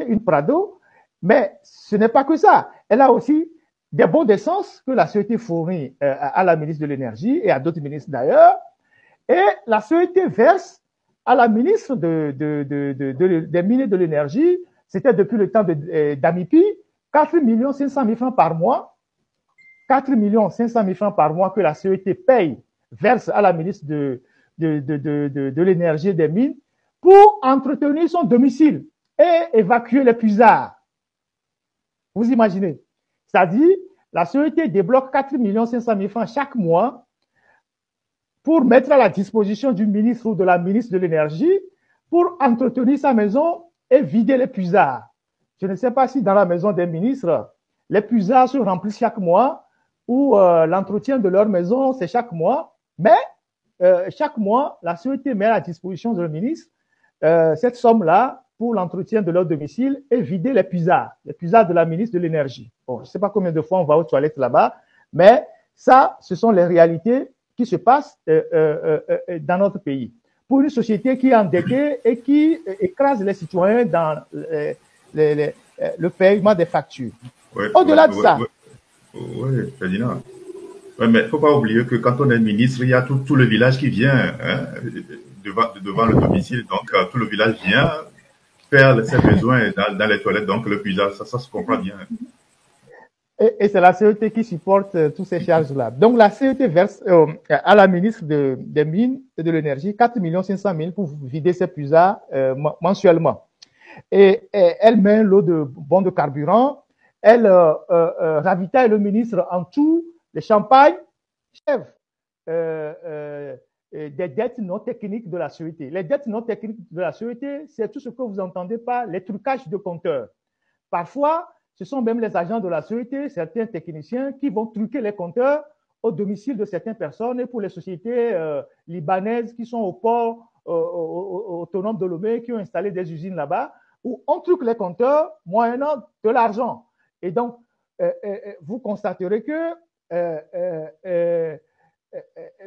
elle une Prado, mais ce n'est pas que ça. Elle a aussi des bons d'essence que la société fournit à la ministre de l'Énergie et à d'autres ministres d'ailleurs. Et la société verse à la ministre des Mines et de l'Énergie, c'était depuis le temps d'Amipi, 4 500 000 francs par mois. 4 500 000 francs par mois que la société paye, verse à la ministre de l'Énergie et des Mines pour entretenir son domicile et évacuer les puisards. Vous imaginez? C'est-à-dire, la société débloque 4 500 000 francs chaque mois pour mettre à la disposition du ministre ou de la ministre de l'Énergie pour entretenir sa maison et vider les puisards. Je ne sais pas si dans la maison des ministres, les puisards se remplissent chaque mois ou l'entretien de leur maison, c'est chaque mois. Mais chaque mois, la société met à la disposition du ministre cette somme-là pour l'entretien de leur domicile et vider les puisards de la ministre de l'Énergie. Bon, je ne sais pas combien de fois on va aux toilettes là-bas, mais ça, ce sont les réalités qui se passent dans notre pays. Pour une société qui est endettée et qui écrase les citoyens dans le paiement des factures. Ouais, Au-delà de ça. Oui, Ferdinand. Ouais, mais il ne faut pas oublier que quand on est ministre, il y a tout le village qui vient devant le domicile. Donc, tout le village vient faire ses besoins dans les toilettes. Donc, le puisard, ça se comprend bien. Et c'est la CET qui supporte toutes ces charges-là. Donc, la CET verse à la ministre des Mines et de l'Énergie 4 500 000 pour vider ses puisards mensuellement. Et elle met un lot de bons de carburant. Elle ravitaille le ministre en tout, les champagnes, chèvres, des dettes non techniques de la société. Les dettes non techniques de la société, c'est tout ce que vous entendez par les trucages de compteurs. Parfois, ce sont même les agents de la société, certains techniciens, qui vont truquer les compteurs au domicile de certaines personnes et pour les sociétés libanaises qui sont au port autonome de Lomé, qui ont installé des usines là-bas, où on truque les compteurs moyennant de l'argent. Et donc, vous constaterez que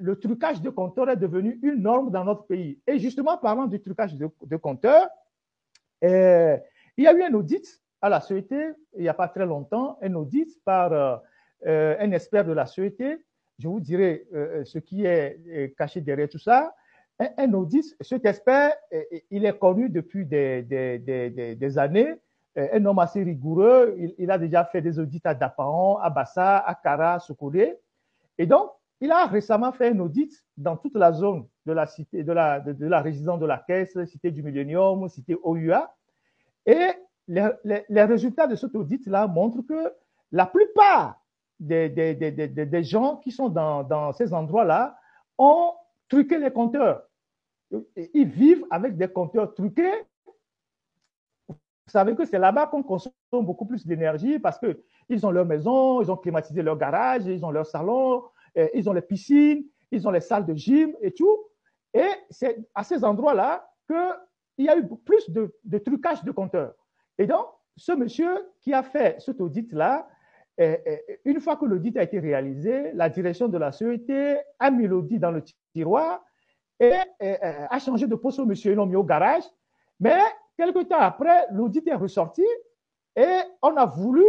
le trucage de compteurs est devenu une norme dans notre pays. Et justement, parlant du trucage de compteurs, il y a eu un audit à la société, il n'y a pas très longtemps, un audit par un expert de la société. Je vous dirai ce qui est caché derrière tout ça. Un audit, cet expert, il est connu depuis des années, un homme assez rigoureux. Il a déjà fait des audits à Dapaon, à Bassa, à Kara, à Sokodé. Et donc, il a récemment fait un audit dans toute la zone de la cité, de la résidence de la Caisse, cité du Millennium, cité OUA. Et les résultats de cet audit-là montrent que la plupart des gens qui sont dans ces endroits-là ont truqué les compteurs. Ils vivent avec des compteurs truqués. Vous savez que c'est là-bas qu'on consomme beaucoup plus d'énergie parce qu'ils ont leur maison, ils ont climatisé leur garage, ils ont leur salon, ils ont les piscines, ils ont les salles de gym et tout. Et c'est à ces endroits-là qu'il y a eu plus de trucage de compteurs. Et donc, ce monsieur qui a fait cet audit-là, une fois que l'audit a été réalisé, la direction de la société a mis l'audit dans le tiroir et a changé de poste au monsieur, ils l'ont mis au garage. Mais quelque temps après, l'audit est ressorti et on a voulu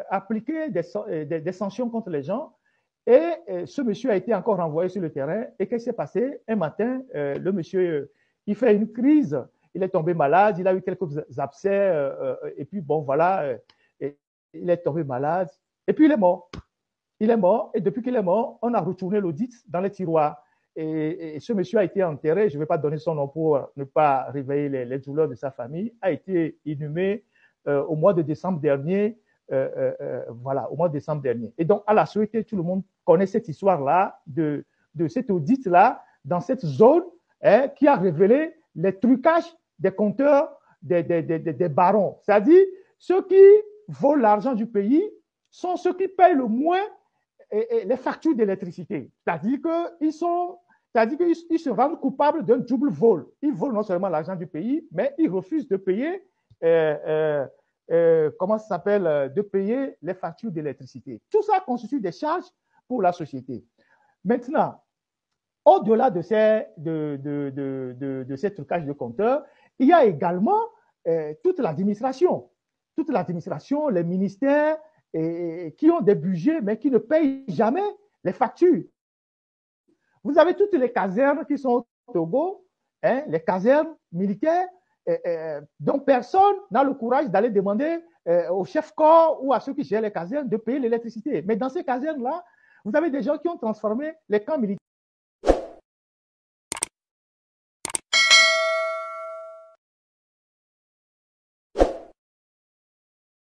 appliquer des sanctions contre les gens. Et ce monsieur a été encore renvoyé sur le terrain. Et qu'est-ce qui s'est passé? Un matin, le monsieur, il fait une crise. Il est tombé malade, il a eu quelques abcès, et puis bon, voilà, il est tombé malade, et puis il est mort. Il est mort, et depuis qu'il est mort, on a retourné l'audit dans les tiroirs. Et ce monsieur a été enterré, je ne vais pas donner son nom pour ne pas réveiller les douleurs de sa famille, a été inhumé au mois de décembre dernier, voilà, au mois de décembre dernier. Et donc, à la société, tout le monde connaît cette histoire-là, de cet audit-là, dans cette zone qui a révélé les trucages des compteurs des barons. C'est-à-dire, ceux qui volent l'argent du pays sont ceux qui payent le moins les factures d'électricité. C'est-à-dire qu'ils se rendent coupables d'un double vol. Ils volent non seulement l'argent du pays, mais ils refusent de payer, comment ça s'appelle, de payer les factures d'électricité. Tout ça constitue des charges pour la société. Maintenant, au-delà de ces trucages de compteurs, il y a également toute l'administration, les ministères qui ont des budgets, mais qui ne payent jamais les factures. Vous avez toutes les casernes qui sont au Togo, hein, les casernes militaires, dont personne n'a le courage d'aller demander au chef-corps ou à ceux qui gèrent les casernes de payer l'électricité. Mais dans ces casernes-là, vous avez des gens qui ont transformé les camps militaires